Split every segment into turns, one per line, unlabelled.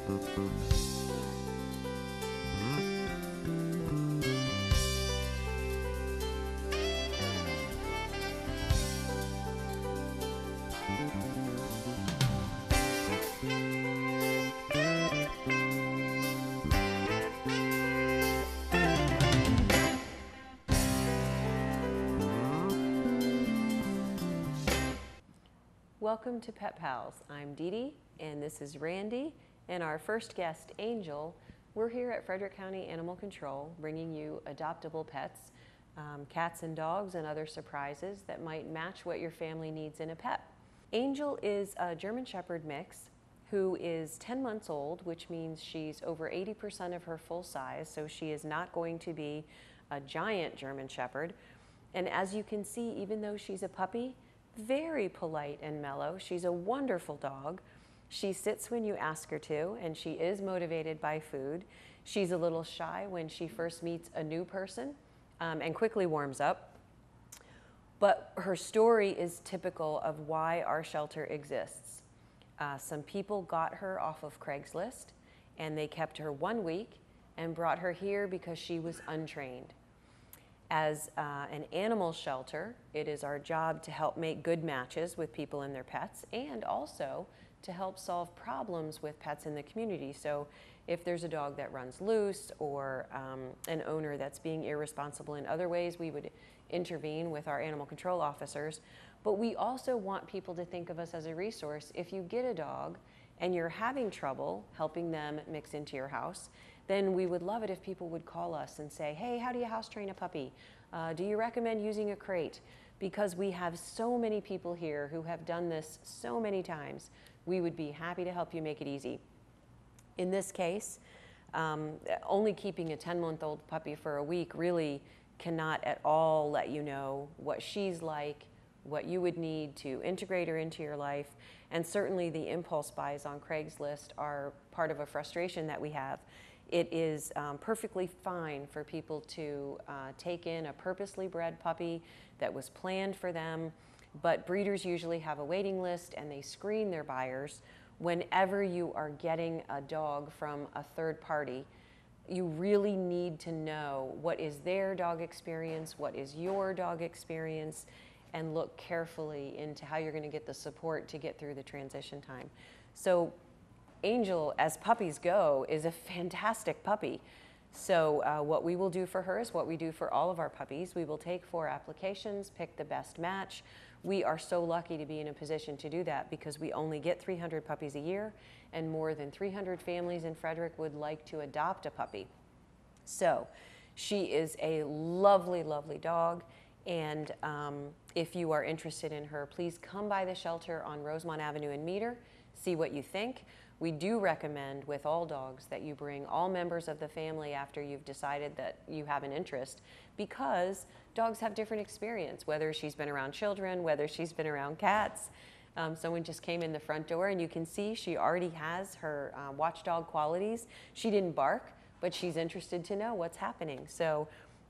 Welcome to Pet Pals. I'm Dee Dee, and this is Randy, and our first guest, Angel. We're here at Frederick County Animal Control, bringing you adoptable pets, cats and dogs, and other surprises that might match what your family needs in a pet. Angel is a German Shepherd mix who is 10 months old, which means she's over 80% of her full size, so she is not going to be a giant German Shepherd. And as you can see, even though she's a puppy, very polite and mellow. She's a wonderful dog. She sits when you ask her to, and she is motivated by food. She's a little shy when she first meets a new person and quickly warms up. But her story is typical of why our shelter exists. Some people got her off of Craigslist, and they kept her 1 week and brought her here because she was untrained. As an animal shelter, it is our job to help make good matches with people and their pets, and also to help solve problems with pets in the community. So if there's a dog that runs loose or an owner that's being irresponsible in other ways, we would intervene with our animal control officers. But we also want people to think of us as a resource. If you get a dog and you're having trouble helping them mix into your house, then we would love it if people would call us and say, hey, how do you house train a puppy? Do you recommend using a crate? Because we have so many people here who have done this so many times, we would be happy to help you make it easy. In this case, only keeping a 10-month-old puppy for a week really cannot at all let you know what she's like, what you would need to integrate her into your life. And certainly the impulse buys on Craigslist are part of a frustration that we have. It is perfectly fine for people to take in a purposely bred puppy that was planned for them, but breeders usually have a waiting list and they screen their buyers. Whenever you are getting a dog from a third party, you really need to know what is their dog experience, what is your dog experience, and look carefully into how you're going to get the support to get through the transition time. So Angel, as puppies go, is a fantastic puppy. So what we will do for her is what we do for all of our puppies. We will take 4 applications, pick the best match. We are so lucky to be in a position to do that because we only get 300 puppies a year, and more than 300 families in Frederick would like to adopt a puppy. So she is a lovely, lovely dog. And if you are interested in her, please come by the shelter on Rosemont Avenue in Meter, see what you think. We do recommend with all dogs that you bring all members of the family after you've decided that you have an interest, because dogs have different experience, whether she's been around children, whether she's been around cats. Someone just came in the front door and you can see she already has her watchdog qualities. She didn't bark, but she's interested to know what's happening. So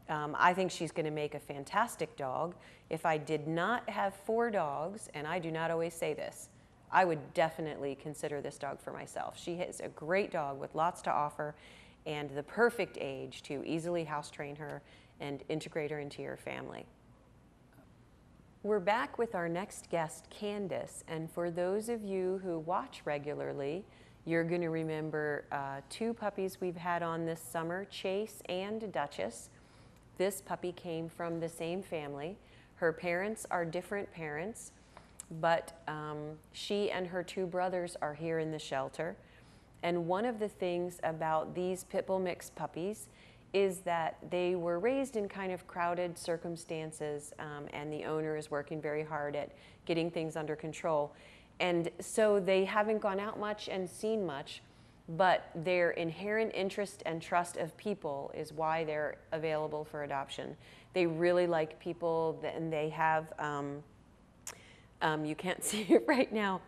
I think she's going to make a fantastic dog. If I did not have 4 dogs, and I do not always say this, I would definitely consider this dog for myself. She is a great dog with lots to offer and the perfect age to easily house train her and integrate her into your family. We're back with our next guest, Candace, and for those of you who watch regularly, you're going to remember 2 puppies we've had on this summer, Chase and Duchess. This puppy came from the same family. Her parents are different parents, but she and her 2 brothers are here in the shelter. And one of the things about these pit bull mixed puppies is that they were raised in kind of crowded circumstances, and the owner is working very hard at getting things under control. And so they haven't gone out much and seen much, but their inherent interest and trust of people is why they're available for adoption. They really like people, and they have, you can't see it right now,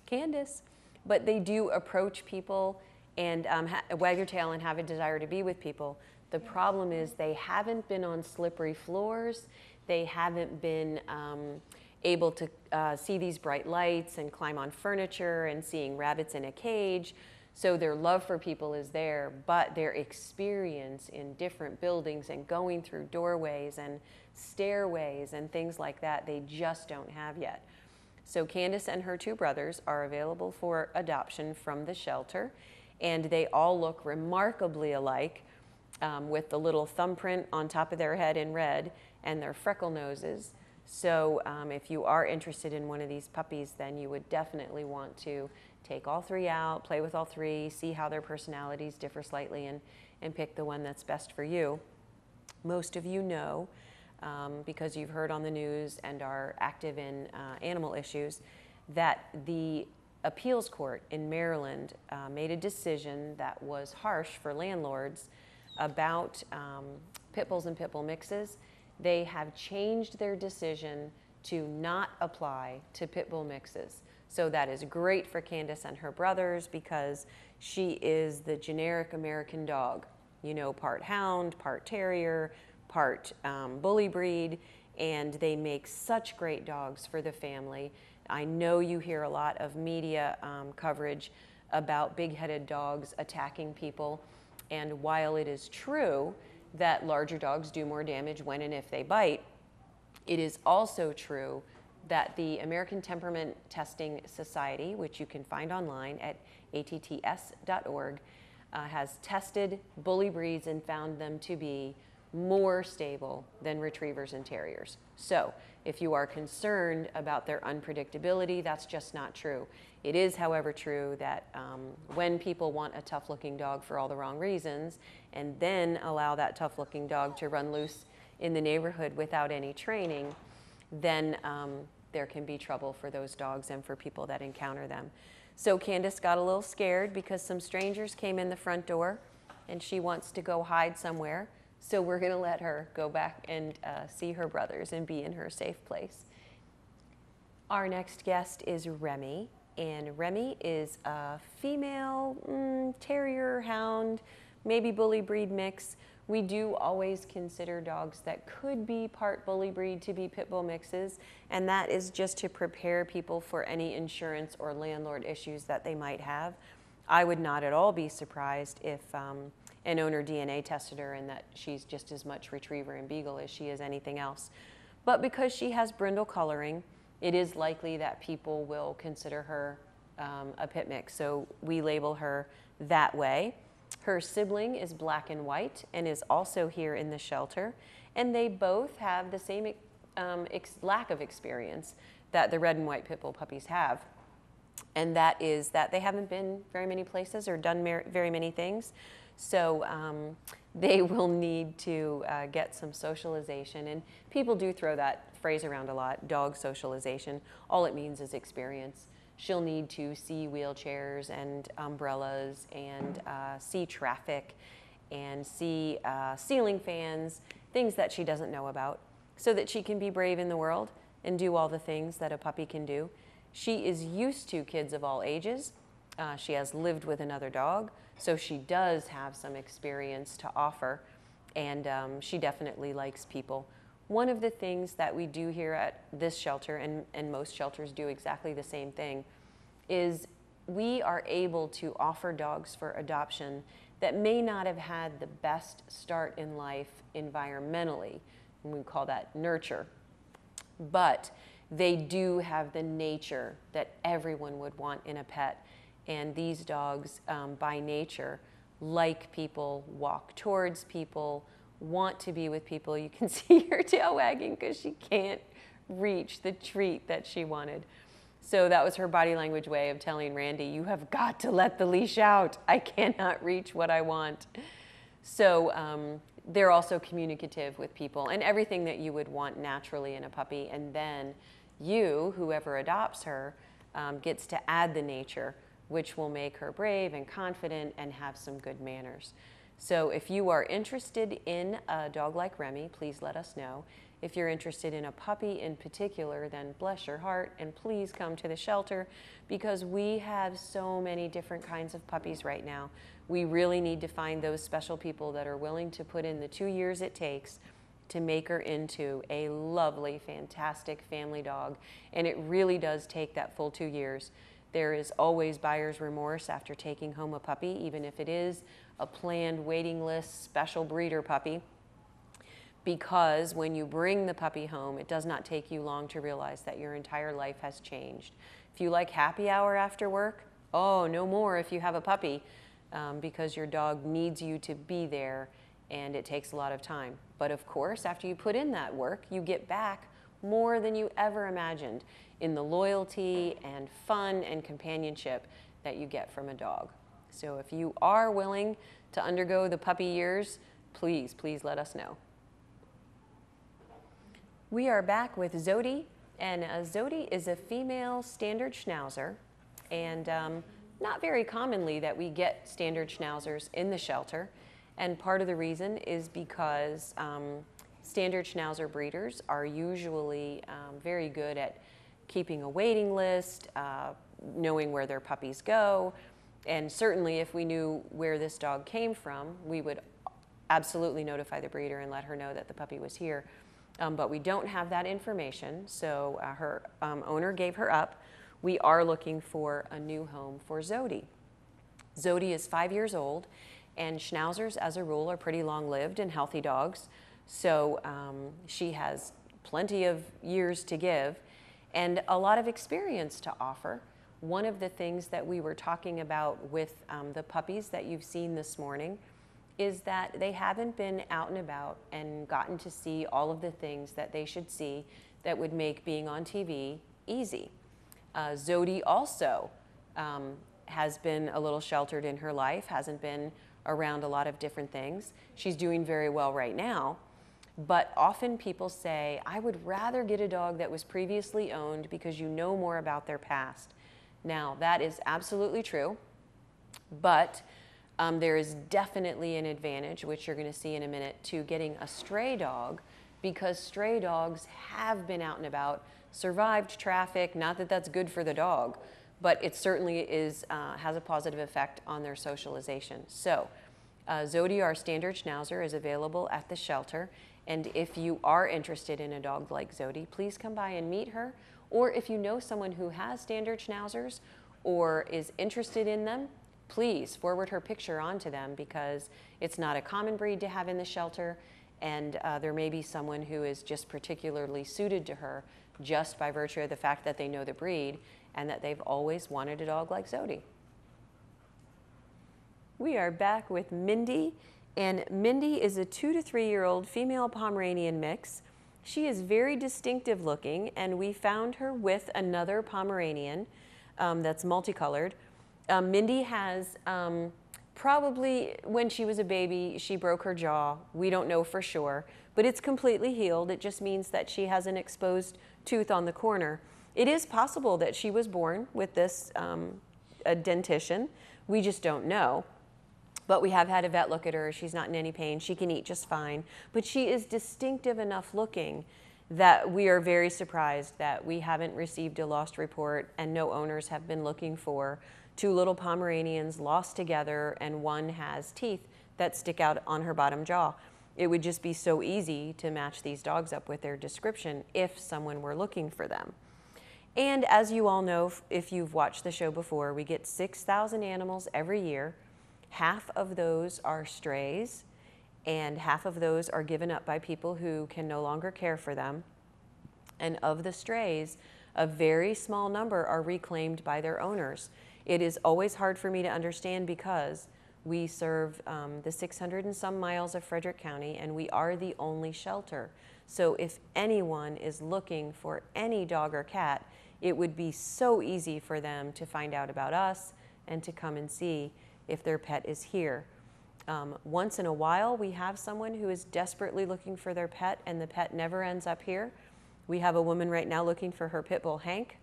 Candace, but they do approach people and wag their tail and have a desire to be with people. The problem is they haven't been on slippery floors. They haven't been able to see these bright lights and climb on furniture and seeing rabbits in a cage. So their love for people is there, but their experience in different buildings and going through doorways and stairways and things like that, they just don't have yet. So Candace and her 2 brothers are available for adoption from the shelter, and they all look remarkably alike, with the little thumbprint on top of their head in red and their freckle noses. So if you are interested in one of these puppies, then you would definitely want to take all 3 out, play with all 3, see how their personalities differ slightly, and pick the one that's best for you. Most of you know, because you've heard on the news and are active in animal issues, that the appeals court in Maryland made a decision that was harsh for landlords about pit bulls and pit bull mixes. They have changed their decision to not apply to pit bull mixes. So that is great for Candace and her brothers because she is the generic American dog. You know, part hound, part terrier, part bully breed, and they make such great dogs for the family. I know you hear a lot of media coverage about big-headed dogs attacking people, and while it is true that larger dogs do more damage when and if they bite, it is also true that the American Temperament Testing Society, which you can find online at atts.org, has tested bully breeds and found them to be more stable than retrievers and terriers. So if you are concerned about their unpredictability, that's just not true. It is, however, true that when people want a tough-looking dog for all the wrong reasons and then allow that tough-looking dog to run loose in the neighborhood without any training, then there can be trouble for those dogs and for people that encounter them. So Candace got a little scared because some strangers came in the front door and she wants to go hide somewhere. So we're going to let her go back and see her brothers and be in her safe place. Our next guest is Remy, and Remy is a female terrier, hound, maybe bully breed mix. We do always consider dogs that could be part bully breed to be pit bull mixes, and that is just to prepare people for any insurance or landlord issues that they might have. I would not at all be surprised if an owner DNA tested her and that she's just as much retriever and beagle as she is anything else. But because she has brindle coloring, it is likely that people will consider her a pit mix, so we label her that way. Her sibling is black and white and is also here in the shelter, and they both have the same lack of experience that the red and white pit bull puppies have, and that is that they haven't been very many places or done very many things. So they will need to get some socialization, and people do throw that phrase around a lot, dog socialization. All it means is experience. She'll need to see wheelchairs and umbrellas and see traffic and see ceiling fans, things that she doesn't know about, so that she can be brave in the world and do all the things that a puppy can do. She is used to kids of all ages. She has lived with another dog, so she does have some experience to offer, and she definitely likes people. One of the things that we do here at this shelter, and most shelters do exactly the same thing, is we are able to offer dogs for adoption that may not have had the best start in life environmentally, and we call that nurture, but they do have the nature that everyone would want in a pet. And these dogs, by nature, like people, walk towards people, want to be with people. You can see her tail wagging because she can't reach the treat that she wanted. So that was her body language way of telling Randy, you have got to let the leash out. I cannot reach what I want. So they're also communicative with people and everything that you would want naturally in a puppy. And then you, whoever adopts her, gets to add the nature, which will make her brave and confident and have some good manners. So if you are interested in a dog like Remy, please let us know. If you're interested in a puppy in particular, then bless your heart and please come to the shelter because we have so many different kinds of puppies right now. We really need to find those special people that are willing to put in the 2 years it takes to make her into a lovely, fantastic family dog. And it really does take that full 2 years. There is always buyer's remorse after taking home a puppy, even if it is a planned waiting list special breeder puppy, because when you bring the puppy home, it does not take you long to realize that your entire life has changed. If you like happy hour after work, oh, no more if you have a puppy, because your dog needs you to be there, and it takes a lot of time. But of course, after you put in that work, you get back more than you ever imagined in the loyalty and fun and companionship that you get from a dog. So if you are willing to undergo the puppy years, please, please let us know. We are back with Zodi, and Zodi is a female standard schnauzer, and not very commonly that we get standard schnauzers in the shelter, and part of the reason is because standard schnauzer breeders are usually very good at keeping a waiting list, knowing where their puppies go, and certainly if we knew where this dog came from, we would absolutely notify the breeder and let her know that the puppy was here. But we don't have that information, so her owner gave her up. We are looking for a new home for Zodi. Zodi is 5 years old, and schnauzers, as a rule, are pretty long-lived and healthy dogs. So she has plenty of years to give and a lot of experience to offer. One of the things that we were talking about with the puppies that you've seen this morning is that they haven't been out and about and gotten to see all of the things that they should see that would make being on TV easy. Zodi also has been a little sheltered in her life, hasn't been around a lot of different things. She's doing very well right now, but often people say, I would rather get a dog that was previously owned because you know more about their past. Now, that is absolutely true, but there is definitely an advantage, which you're going to see in a minute, to getting a stray dog, because stray dogs have been out and about, survived traffic. Not that that's good for the dog, but it certainly is, has a positive effect on their socialization. So Zodi, our standard schnauzer, is available at the shelter. And if you are interested in a dog like Zodi, please come by and meet her. Or if you know someone who has standard schnauzers or is interested in them, please forward her picture onto them, because it's not a common breed to have in the shelter, and there may be someone who is just particularly suited to her just by virtue of the fact that they know the breed and that they've always wanted a dog like Zodi. We are back with Mindy, and Mindy is a 2 to 3 year old female Pomeranian mix. She is very distinctive looking, and we found her with another Pomeranian that's multicolored. Mindy has probably, when she was a baby, she broke her jaw. We don't know for sure, but it's completely healed. It just means that she has an exposed tooth on the corner. It is possible that she was born with this a dentition. We just don't know. But we have had a vet look at her. She's not in any pain. She can eat just fine. But she is distinctive enough looking that we are very surprised that we haven't received a lost report, and no owners have been looking for 2 little Pomeranians lost together, and one has teeth that stick out on her bottom jaw. It would just be so easy to match these dogs up with their description if someone were looking for them. And as you all know, if you've watched the show before, we get 6,000 animals every year. Half of those are strays, and half of those are given up by people who can no longer care for them. And of the strays, a very small number are reclaimed by their owners. It is always hard for me to understand, because we serve the 600 and some miles of Frederick County, and we are the only shelter. So if anyone is looking for any dog or cat, it would be so easy for them to find out about us and to come and see if their pet is here. Once in a while, we have someone who is desperately looking for their pet, and the pet never ends up here. We have a woman right now looking for her pit bull, Hank,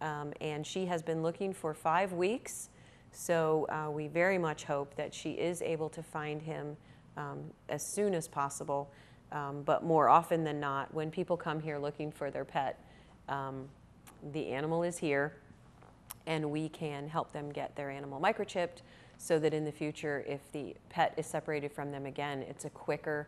and she has been looking for 5 weeks. So we very much hope that she is able to find him as soon as possible. But more often than not, when people come here looking for their pet, the animal is here, and we can help them get their animal microchipped, so that in the future, if the pet is separated from them again, it's a quicker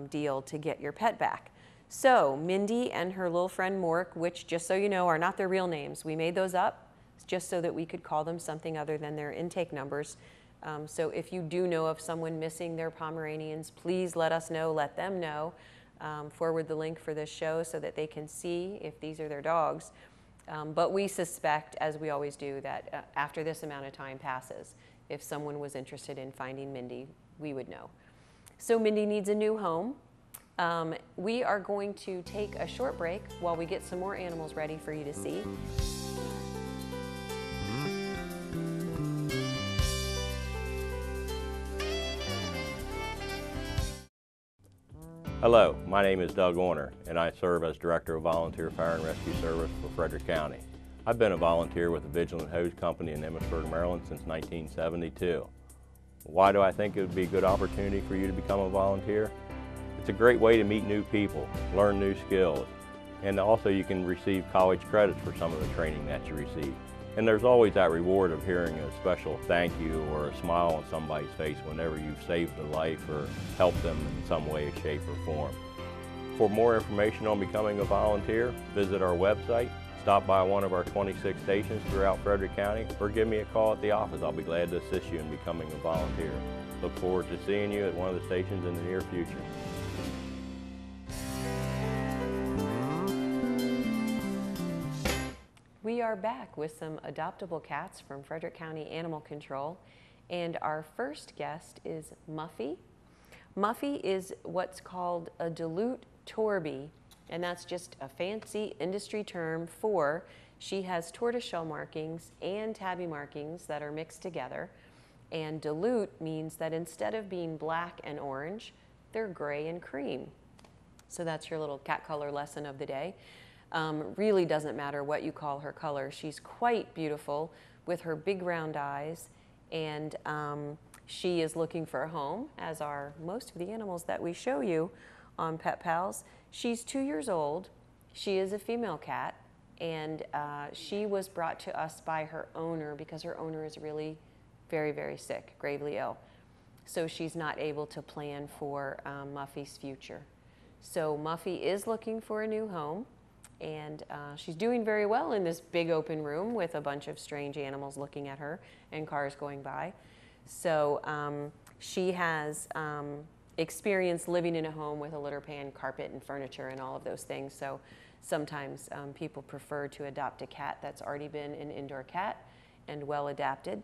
deal to get your pet back. So Mindy and her little friend Mork, which, just so you know, are not their real names. We made those up. just so that we could call them something other than their intake numbers. So if you do know of someone missing their Pomeranians, please let us know, let them know. Forward the link for this show so that they can see if these are their dogs. But we suspect, as we always do, that after this amount of time passes, if someone was interested in finding Mindy, we would know. So Mindy needs a new home. We are going to take a short break while we get some more animals ready for you to see.
Hello, my name is Doug Orner, and I serve as Director of Volunteer Fire and Rescue Service for Frederick County. I've been a volunteer with the Vigilant Hose Company in Emmitsburg, Maryland since 1972. Why do I think it would be a good opportunity for you to become a volunteer? It's a great way to meet new people, learn new skills, and also you can receive college credits for some of the training that you receive. And there's always that reward of hearing a special thank you or a smile on somebody's face whenever you've saved a life or helped them in some way, shape, or form. For more information on becoming a volunteer, visit our website, stop by one of our 26 stations throughout Frederick County, or give me a call at the office. I'll be glad to assist you in becoming a volunteer. Look forward to seeing you at one of the stations in the near future.
We are back with some adoptable cats from Frederick County Animal Control, and our first guest is Muffy. Muffy is what's called a dilute Torby, and that's just a fancy industry term for she has tortoiseshell markings and tabby markings that are mixed together, and dilute means that instead of being black and orange, they're gray and cream. So that's your little cat color lesson of the day. Really doesn't matter what you call her color. She's quite beautiful with her big round eyes, and she is looking for a home, as are most of the animals that we show you on Pet Pals. She's 2 years old. She is a female cat, and she was brought to us by her owner because her owner is really very, very sick, gravely ill. So she's not able to plan for Muffy's future. So Muffy is looking for a new home. And she's doing very well in this big open room with a bunch of strange animals looking at her and cars going by. So she has experience living in a home with a litter pan, carpet, and furniture and all of those things. So sometimes people prefer to adopt a cat that's already been an indoor cat and well adapted.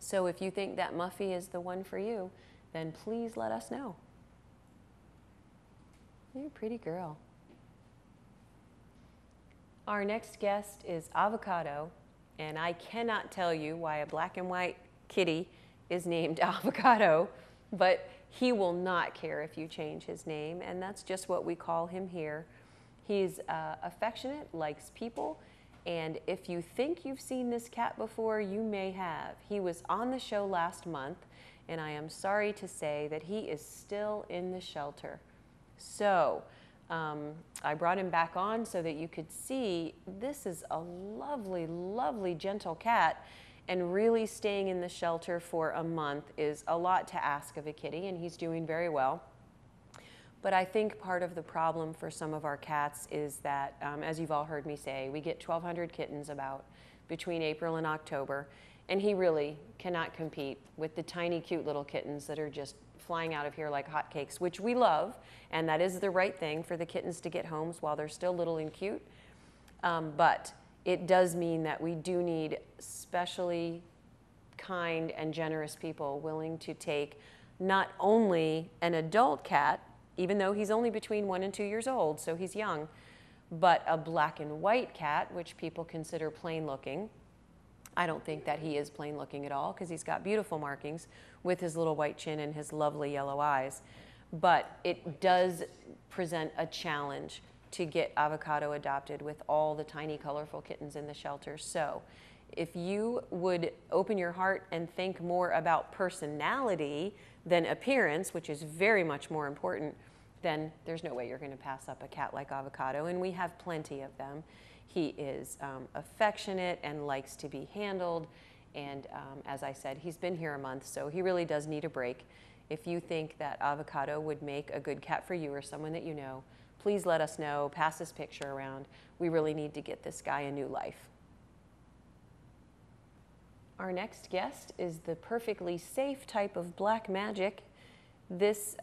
So if you think that Muffy is the one for you, then please let us know. You're a pretty girl. Our next guest is Avocado, and I cannot tell you why a black and white kitty is named Avocado, but he will not care if you change his name, and that's just what we call him here. He's affectionate, likes people, and if you think you've seen this cat before, you may have. He was on the show last month, and I am sorry to say that he is still in the shelter. So, I brought him back on so that you could see this is a lovely, lovely, gentle cat, and really staying in the shelter for a month is a lot to ask of a kitty, and he's doing very well. But I think part of the problem for some of our cats is that, as you've all heard me say, we get 1,200 kittens about between April and October, and he really cannot compete with the tiny, cute little kittens that are just flying out of here like hotcakes, which we love, and that is the right thing for the kittens to get homes while they're still little and cute. But it does mean that we do need specially kind and generous people willing to take not only an adult cat, even though he's only between 1 and 2 years old, so he's young, but a black and white cat, which people consider plain looking. I don't think that he is plain looking at all because he's got beautiful markings with his little white chin and his lovely yellow eyes. But it does present a challenge to get Avocado adopted with all the tiny colorful kittens in the shelter. So if you would open your heart and think more about personality than appearance, which is very much more important, then there's no way you're going to pass up a cat like Avocado, and we have plenty of them. He is affectionate and likes to be handled, and as I said, he's been here a month, so he really does need a break. If you think that Avocado would make a good cat for you or someone that you know, please let us know, pass this picture around. We really need to get this guy a new life. Our next guest is the perfectly safe type of black magic. This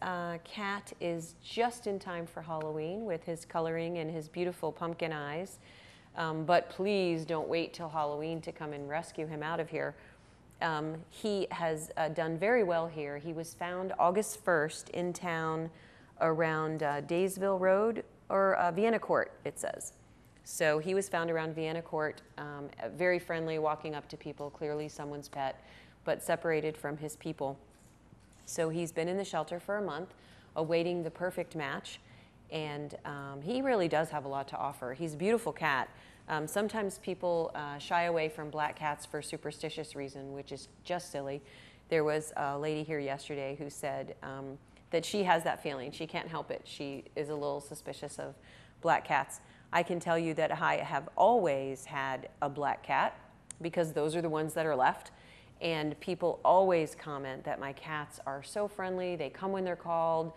cat is just in time for Halloween with his coloring and his beautiful pumpkin eyes. But please don't wait till Halloween to come and rescue him out of here. He has done very well here. He was found August 1st in town around Daysville Road or Vienna Court, it says. So he was found around Vienna Court, very friendly, walking up to people, clearly someone's pet, but separated from his people. So he's been in the shelter for a month, awaiting the perfect match, and he really does have a lot to offer. He's a beautiful cat. Sometimes people shy away from black cats for superstitious reason, which is just silly. There was a lady here yesterday who said that she has that feeling. She can't help it. She is a little suspicious of black cats. I can tell you that I have always had a black cat because those are the ones that are left. And people always comment that my cats are so friendly. They come when they're called.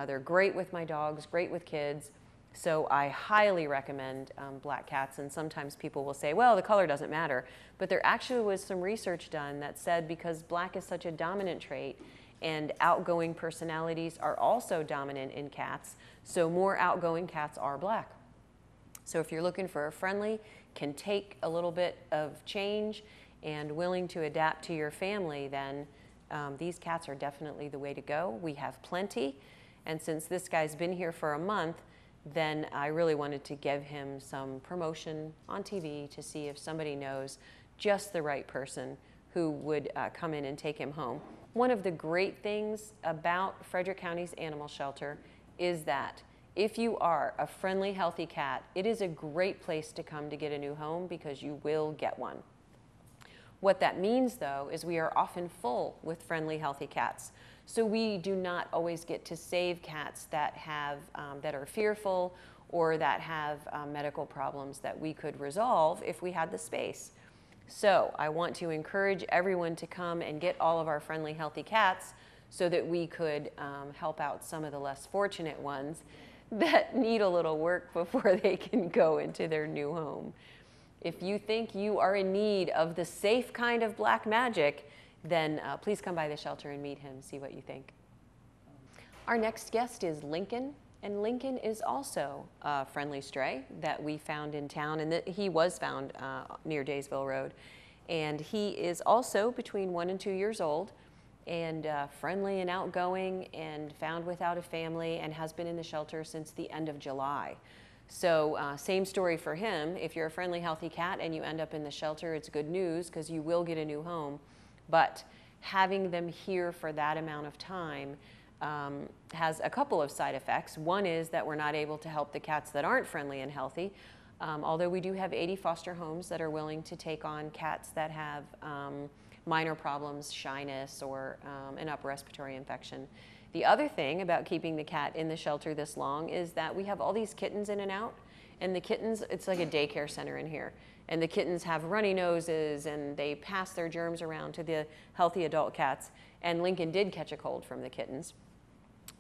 They're great with my dogs, great with kids. So I highly recommend black cats. And sometimes people will say, well, the color doesn't matter. But there actually was some research done that said because black is such a dominant trait and outgoing personalities are also dominant in cats, so more outgoing cats are black. So if you're looking for a friendly, can take a little bit of change, and willing to adapt to your family, then these cats are definitely the way to go. We have plenty, and since this guy's been here for a month, then I really wanted to give him some promotion on TV to see if somebody knows just the right person who would come in and take him home. One of the great things about Frederick County's animal shelter is that if you are a friendly, healthy cat, it is a great place to come to get a new home because you will get one. What that means, though, is we are often full with friendly, healthy cats. So we do not always get to save cats that have that are fearful or that have medical problems that we could resolve if we had the space. So I want to encourage everyone to come and get all of our friendly, healthy cats so that we could help out some of the less fortunate ones that need a little work before they can go into their new home. If you think you are in need of the safe kind of black magic, then please come by the shelter and meet him, see what you think. Our next guest is Lincoln, and Lincoln is also a friendly stray that we found in town, and he was found near Daysville Road. And he is also between 1 and 2 years old, and friendly and outgoing, and found without a family, and has been in the shelter since the end of July. So same story for him. If you're a friendly, healthy cat and you end up in the shelter, it's good news because you will get a new home. But having them here for that amount of time has a couple of side effects. One is that we're not able to help the cats that aren't friendly and healthy, although we do have 80 foster homes that are willing to take on cats that have minor problems, shyness, or an upper respiratory infection. The other thing about keeping the cat in the shelter this long is that we have all these kittens in and out, and the kittens, it's like a daycare center in here. And the kittens have runny noses, and they pass their germs around to the healthy adult cats. And Lincoln did catch a cold from the kittens,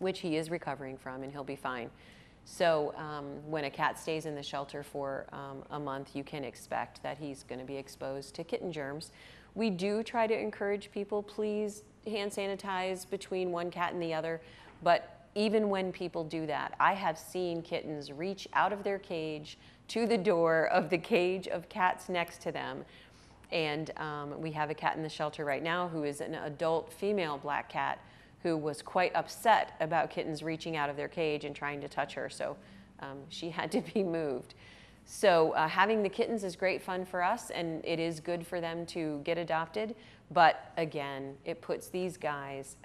which he is recovering from, and he'll be fine. So when a cat stays in the shelter for a month, you can expect that he's going to be exposed to kitten germs. We do try to encourage people, please hand sanitize between one cat and the other, but even when people do that, I have seen kittens reach out of their cage to the door of the cage of cats next to them. And we have a cat in the shelter right now who is an adult female black cat who was quite upset about kittens reaching out of their cage and trying to touch her, so she had to be moved. So having the kittens is great fun for us, and it is good for them to get adopted, but again, it puts these guys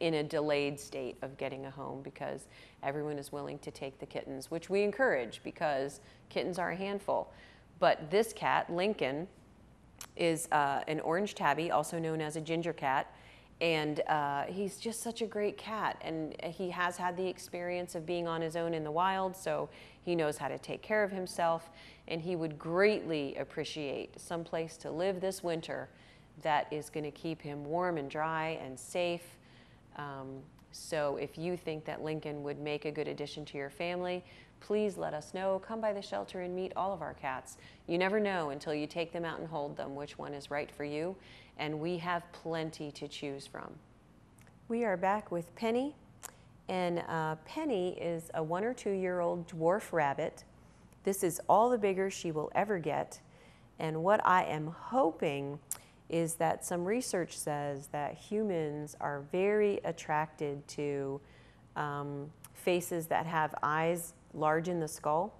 in a delayed state of getting a home because everyone is willing to take the kittens, which we encourage because kittens are a handful. But this cat, Lincoln, is an orange tabby, also known as a ginger cat, and he's just such a great cat, and he has had the experience of being on his own in the wild, so he knows how to take care of himself, and he would greatly appreciate some place to live this winter that is going to keep him warm and dry and safe. So if you think that Lincoln would make a good addition to your family, please let us know. Come by the shelter and meet all of our cats. You never know until you take them out and hold them which one is right for you, and we have plenty to choose from. We are back with Penny, and Penny is a 1 or 2 year old dwarf rabbit. This is all the bigger she will ever get, and what I am hoping is that some research says that humans are very attracted to faces that have eyes large in the skull,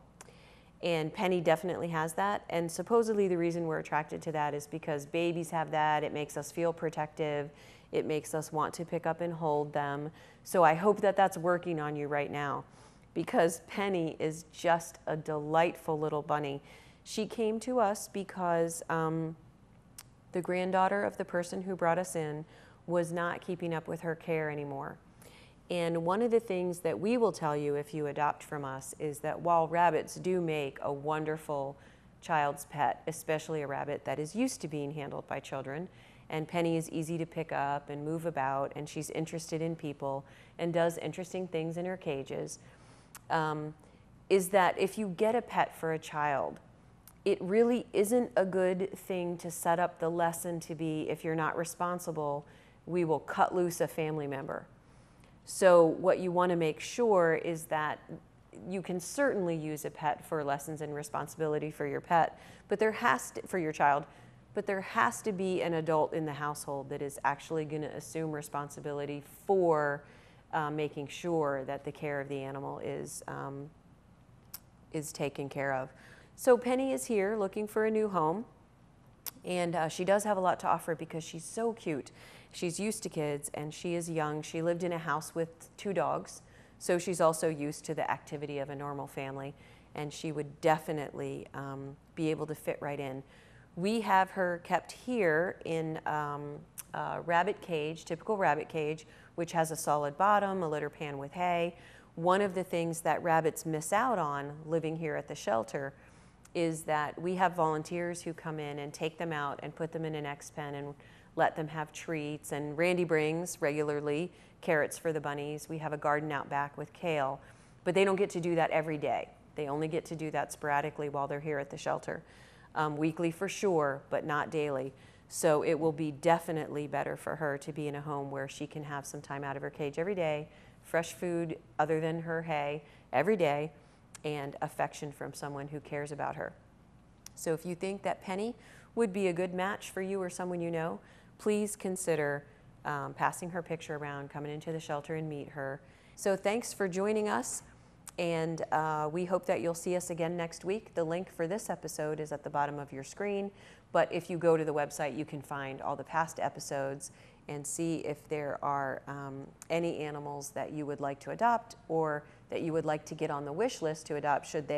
and Penny definitely has that. And supposedly the reason we're attracted to that is because babies have that. It makes us feel protective. It makes us want to pick up and hold them. So I hope that that's working on you right now, because Penny is just a delightful little bunny. She came to us because the granddaughter of the person who brought us in was not keeping up with her care anymore. And one of the things that we will tell you if you adopt from us is that while rabbits do make a wonderful child's pet, especially a rabbit that is used to being handled by children, and Penny is easy to pick up and move about, and she's interested in people and does interesting things in her cages, is that if you get a pet for a child, it really isn't a good thing to set up the lesson to be, if you're not responsible, we will cut loose a family member. So what you want to make sure is that you can certainly use a pet for lessons in responsibility for your pet, but there has to, for your child, but there has to be an adult in the household that is actually going to assume responsibility for making sure that the care of the animal is taken care of. So Penny is here looking for a new home, and she does have a lot to offer because she's so cute. She's used to kids, and she is young. She lived in a house with 2 dogs, so she's also used to the activity of a normal family, and she would definitely be able to fit right in. We have her kept here in a rabbit cage, typical rabbit cage, which has a solid bottom, a litter pan with hay. One of the things that rabbits miss out on living here at the shelter is that we have volunteers who come in and take them out and put them in an X-pen and let them have treats. And Randy brings regularly carrots for the bunnies. We have a garden out back with kale, but they don't get to do that every day. They only get to do that sporadically while they're here at the shelter. Weekly for sure, but not daily. So it will be definitely better for her to be in a home where she can have some time out of her cage every day, fresh food other than her hay every day, and affection from someone who cares about her. So if you think that Penny would be a good match for you or someone you know, please consider passing her picture around, coming into the shelter and meet her. So thanks for joining us, and we hope that you'll see us again next week. The link for this episode is at the bottom of your screen, but if you go to the website, you can find all the past episodes and see if there are any animals that you would like to adopt or that you would like to get on the wish list to adopt should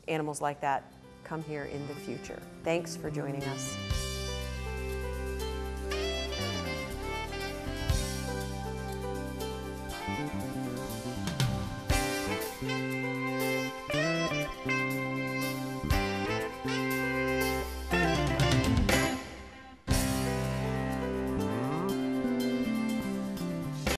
animals like that come here in the future. Thanks for joining us.